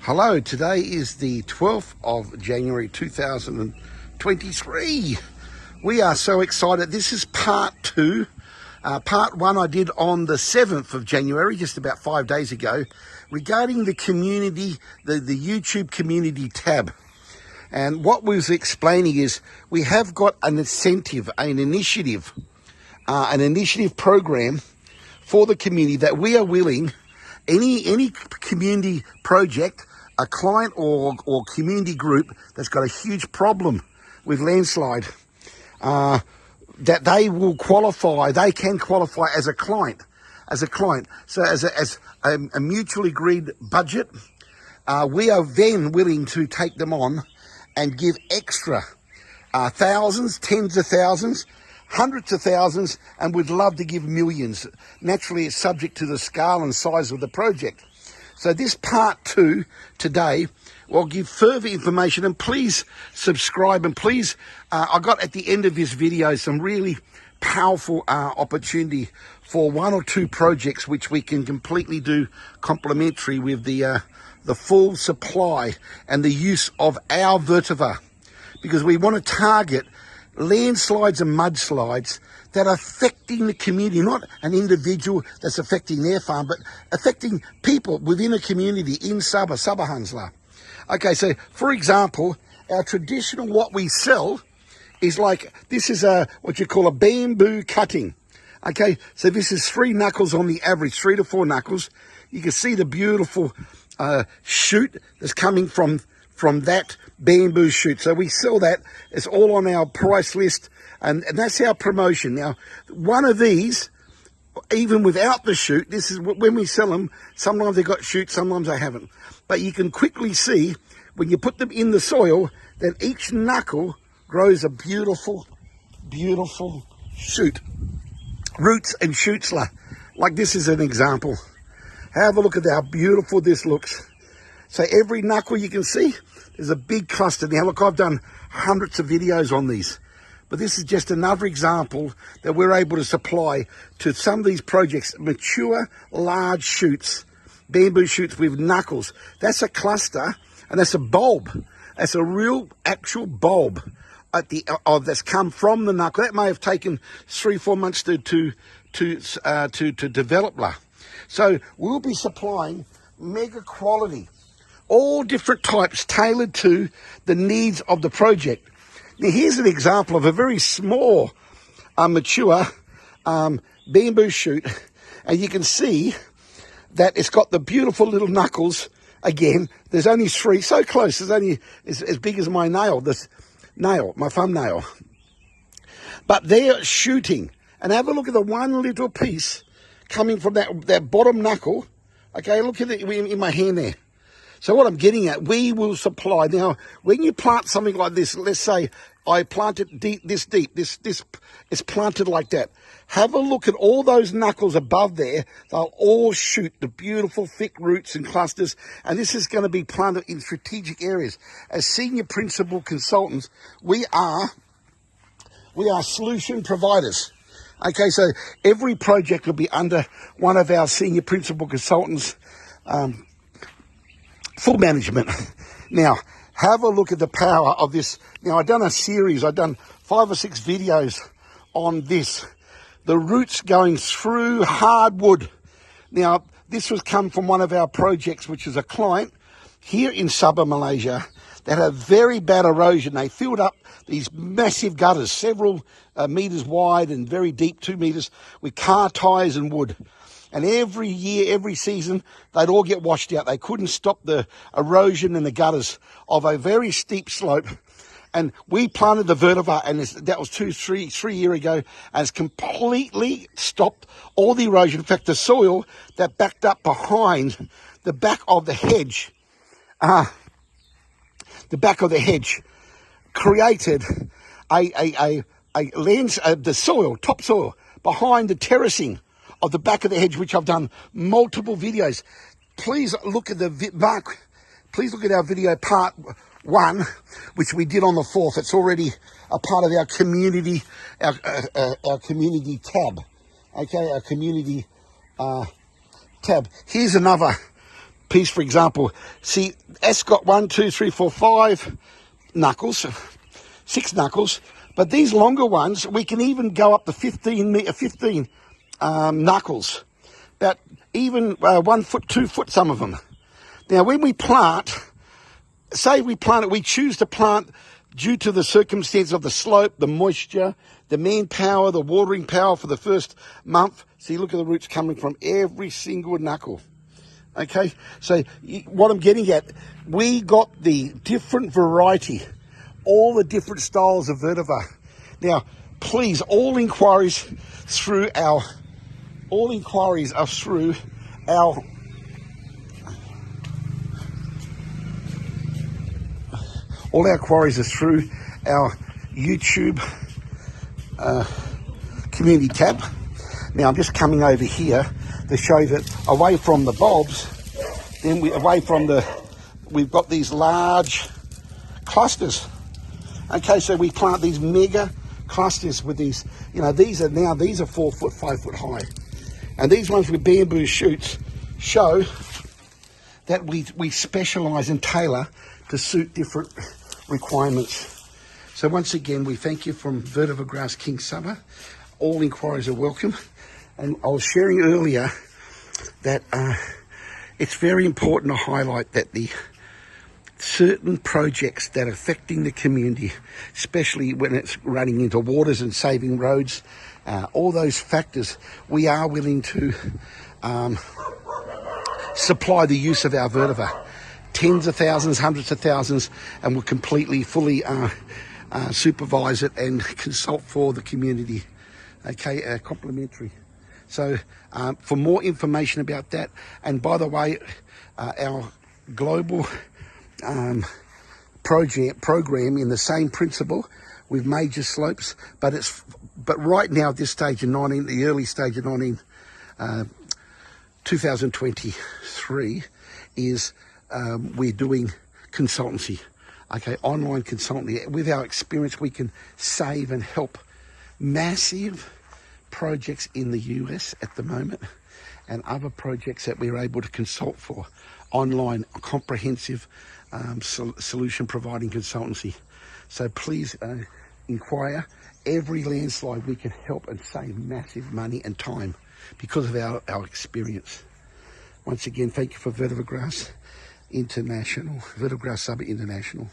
Hello, today is the 12th of January 2023. We are so excited. This is part two. Part one I did on the 7th of January, just about 5 days ago, regarding the community, the YouTube community tab. And what we was explaining is we have got an incentive, an initiative program for the community that we are willing, any community project, a client or community group that's got a huge problem with landslide, that they will qualify, they can qualify as a client. So as a mutually agreed budget, we are then willing to take them on and give extra thousands, tens of thousands, hundreds of thousands, and we'd love to give millions. Naturally, it's subject to the scale and size of the project. So this part two today will give further information, and please subscribe, and please, I got at the end of this video some really powerful opportunity for one or two projects which we can completely do complementary with the full supply and the use of our vetiver, because we want to target landslides and mudslides that are affecting the community, not an individual that's affecting their farm, but affecting people within a community in Sabah, SABAHAN. Okay, so for example, our traditional, what we sell is like, this is what you call a bamboo cutting. Okay, so this is 3 knuckles on the average, 3 to 4 knuckles. You can see the beautiful shoot that's coming from that bamboo shoot. So we sell that. It's all on our price list, and that's our promotion. Now, one of these, even without the shoot, this is when we sell them, sometimes they got shoots, sometimes they haven't. But you can quickly see when you put them in the soil that each knuckle grows a beautiful, beautiful shoot. Roots and shoots, like this is an example. Have a look at how beautiful this looks. So every knuckle you can see, there's a big cluster. Now look, I've done hundreds of videos on these, but this is just another example that we're able to supply to some of these projects, mature, large shoots, bamboo shoots with knuckles. That's a cluster, and that's a bulb. That's a real, actual bulb at that's come from the knuckle. That may have taken 3-4 months to develop. So we'll be supplying mega quality, all different types tailored to the needs of the project. Now here's an example of a very small, mature bamboo shoot, and you can see that it's got the beautiful little knuckles. Again, there's only 3, so close, it's only as big as my nail, this nail, my thumbnail. But they're shooting, and have a look at the one little piece coming from that bottom knuckle. Okay, look at it in my hand there. So what I'm getting at, we will supply. Now, when you plant something like this, let's say I plant it this deep, this is planted like that. Have a look at all those knuckles above there. They'll all shoot the beautiful thick roots and clusters, and this is going to be planted in strategic areas. As senior principal consultants, we are solution providers. Okay, so every project will be under one of our senior principal consultants, full management. Now, have a look at the power of this. Now, I've done a series, I've done 5 or 6 videos on this. The roots going through hardwood. Now, this was come from one of our projects, which is a client here in Sabah, Malaysia, that had very bad erosion. They filled up these massive gutters, several meters wide and very deep, 2 meters, with car tires and wood. And every year, every season, they'd all get washed out. They couldn't stop the erosion in the gutters of a very steep slope. And we planted the vetiver, and that was 3 years ago, and it's completely stopped all the erosion. In fact, the soil that backed up behind the back of the hedge, created the soil, topsoil, behind the terracing of the back of the hedge, which I've done multiple videos. Please look at please look at our video part 1, which we did on the 4th. It's already a part of our community, our community tab. Okay, our community tab. Here's another piece, for example, see, that's got 1, 2, 3, 4, 5 knuckles, 6 knuckles, but these longer ones, we can even go up to 15 knuckles, about even 1 foot, 2 foot, some of them. Now, when we plant, say we plant it, we choose to plant due to the circumstance of the slope, the moisture, the manpower, the watering power for the first month. See, look at the roots coming from every single knuckle. Okay, so what I'm getting at, we got the different variety, all the different styles of vetiver. Now, please, all inquiries are through our YouTube community tab. Now I'm just coming over here to show that away from the bulbs, then we've got these large clusters. Okay, so we plant these mega clusters with these, these are 4 foot, 5 foot high. And these ones with bamboo shoots show that we specialize and tailor to suit different requirements. So once again, we thank you from Vetiver Grass King Sabah. All inquiries are welcome. And I was sharing earlier that it's very important to highlight that the certain projects that are affecting the community, especially when it's running into waters and saving roads, all those factors, we are willing to supply the use of our vetiver. Tens of thousands, hundreds of thousands, and we'll fully supervise it and consult for the community. Okay, complimentary. So for more information about that, and by the way, our global program in the same principle with major slopes, but right now at this stage in the early stage of 2023 is we're doing consultancy. Okay, online consultancy. With our experience, we can save and help massive projects in the US at the moment, and other projects that we're able to consult for online, comprehensive solution providing consultancy. So please inquire. Every landslide we can help and save massive money and time because of our experience. Once again, thank you for Vetiver Grass International, Vetiver Grass Sabah International.